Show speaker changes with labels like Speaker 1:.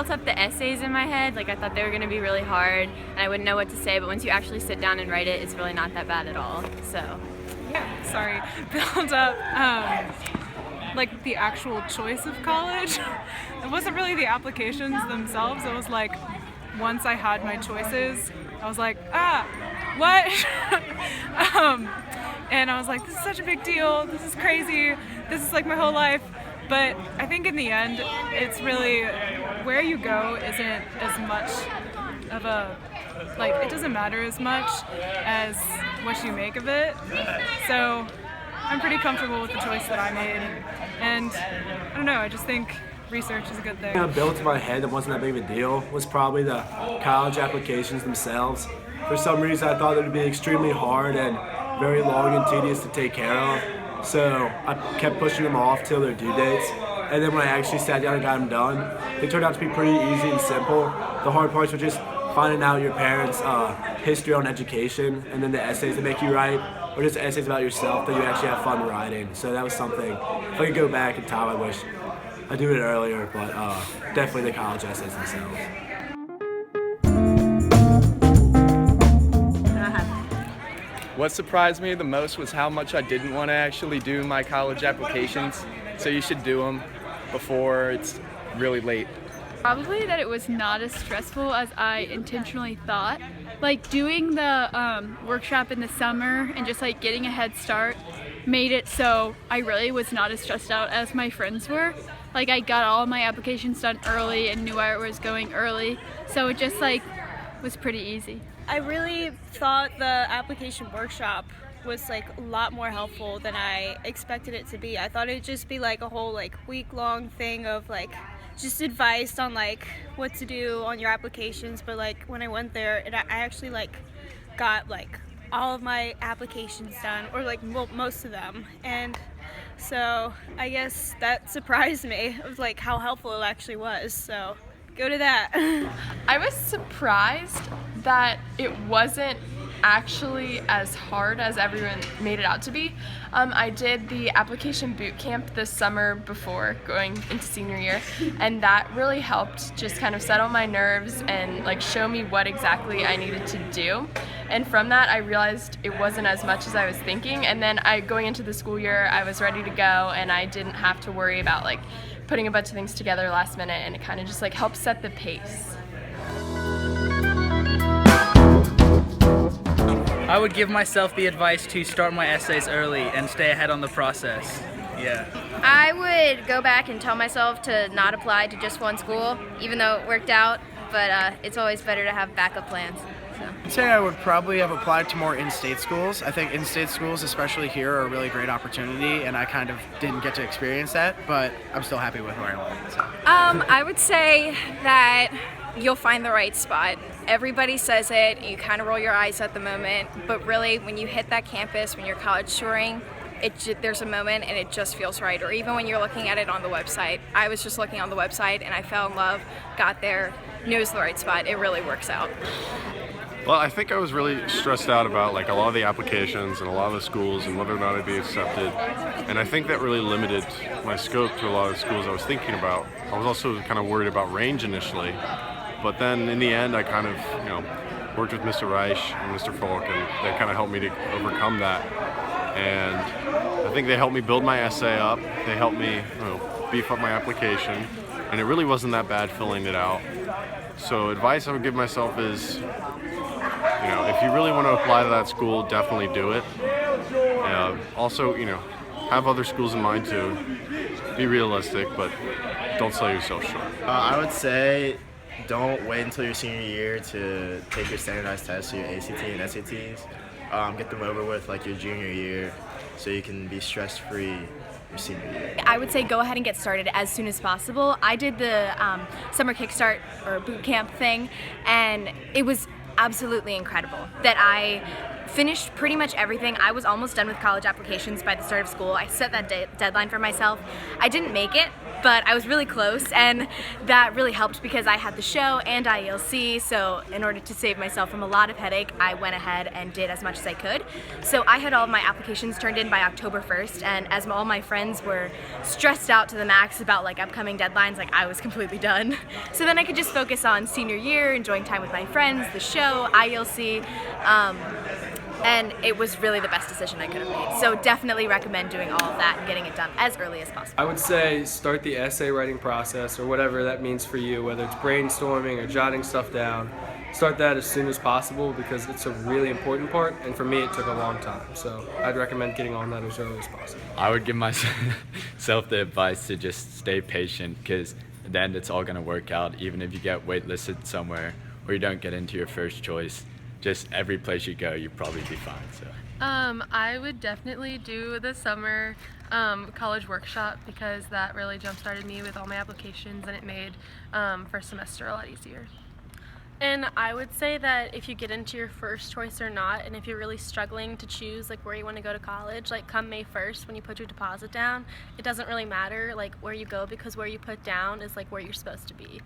Speaker 1: built up the essays in my head. Like I thought they were going to be really hard and I wouldn't know what to say, but once you actually sit down and write it, it's really not that bad at all. So
Speaker 2: build up like the actual choice of college. It wasn't really the applications themselves. It was like once I had my choices, I was like, what? And I was like, this is such a big deal. This is crazy. This is like my whole life. But I think in the end, it's really where you go isn't as much of a, like, it doesn't matter as much as what you make of it. So I'm pretty comfortable with the choice that I made. And I don't know, I just think research is a good thing.
Speaker 3: Built in my head that wasn't that big of a deal was probably the college applications themselves. For some reason, I thought it would be extremely hard and very long and tedious to take care of. So I kept pushing them off till their due dates. And then when I actually sat down and got them done, they turned out to be pretty easy and simple. The hard parts were just finding out your parents' history on education, and then the essays that make you write, or just essays about yourself that you actually have fun writing. So that was something, if I could go back in time, I wish I'd do it earlier, but definitely the college essays themselves.
Speaker 4: What surprised me the most was how much I didn't want to actually do my college applications, so you should do them before it's really late.
Speaker 5: Probably that it was not as stressful as I intentionally thought. Like doing the workshop in the summer and just like getting a head start made it so I really was not as stressed out as my friends were. Like I got all of my applications done early and knew where I was going early, so it just like was pretty easy.
Speaker 6: I really thought the application workshop was like a lot more helpful than I expected it to be. I thought it'd just be like a whole like week-long thing of like just advice on like what to do on your applications, but like when I went there and I actually like got like all of my applications done, or like most of them, and so I guess that surprised me of like how helpful it actually was. So go to that.
Speaker 7: I was surprised that it wasn't actually as hard as everyone made it out to be. I did the application boot camp this summer before going into senior year, and that really helped just kind of settle my nerves and like show me what exactly I needed to do. And from that I realized it wasn't as much as I was thinking, and then going into the school year I was ready to go and I didn't have to worry about like putting a bunch of things together last minute, and it kind of just like helped set the pace.
Speaker 8: I would give myself the advice to start my essays early and stay ahead on the process. Yeah.
Speaker 9: I would go back and tell myself to not apply to just one school, even though it worked out, but it's always better to have backup plans.
Speaker 10: I'd say I would probably have applied to more in-state schools. I think in-state schools, especially here, are a really great opportunity, and I kind of didn't get to experience that, but I'm still happy with where I went. So.
Speaker 11: I would say that you'll find the right spot. Everybody says it, you kind of roll your eyes at the moment, but really when you hit that campus, when you're college touring, there's a moment and it just feels right. Or even when you're looking at it on the website. I was just looking on the website and I fell in love, got there, knew it was the right spot. It really works out.
Speaker 12: Well, I think I was really stressed out about like a lot of the applications and a lot of the schools and whether or not I'd be accepted. And I think that really limited my scope to a lot of the schools I was thinking about. I was also kind of worried about range initially, but then in the end I kind of, worked with Mr. Reich and Mr. Falk, and they kind of helped me to overcome that. And I think they helped me build my essay up. They helped me beef up my application, and it really wasn't that bad filling it out. So advice I would give myself is, if you really want to apply to that school, definitely do it. Also, have other schools in mind too. Be realistic, but don't sell yourself short.
Speaker 13: I would say don't wait until your senior year to take your standardized tests, your ACT and SATs. Get them over with like your junior year so you can be stress-free your senior year.
Speaker 1: I would say go ahead and get started as soon as possible. I did the summer kickstart or boot camp thing, and it was absolutely incredible that I
Speaker 9: finished pretty much everything. I was almost done with college applications by the start of school. I set that deadline for myself. I didn't make it, but I was really close, and that really helped because I had the show and IELC, so in order to save myself from a lot of headache, I went ahead and did as much as I could. So I had all of my applications turned in by October 1st, and as all my friends were stressed out to the max about like upcoming deadlines, like I was completely done. So then I could just focus on senior year, enjoying time with my friends, the show, IELC, and it was really the best decision I could have made. So definitely recommend doing all of that and getting it done as early as possible.
Speaker 14: I would say start the essay writing process, or whatever that means for you, whether it's brainstorming or jotting stuff down. Start that as soon as possible because it's a really important part, and for me it took a long time. So I'd recommend getting on that as early as possible.
Speaker 15: I would give myself the advice to just stay patient, because at the end it's all going to work out, even if you get waitlisted somewhere or you don't get into your first choice. Just every place you go, you'll probably be fine. So.
Speaker 7: I would definitely do the summer college workshop because that really jump-started me with all my applications, and it made first semester a lot easier.
Speaker 16: And I would say that if you get into your first choice or not, and if you're really struggling to choose like where you want to go to college, like come May 1st when you put your deposit down, it doesn't really matter like where you go, because where you put down is like where you're supposed to be.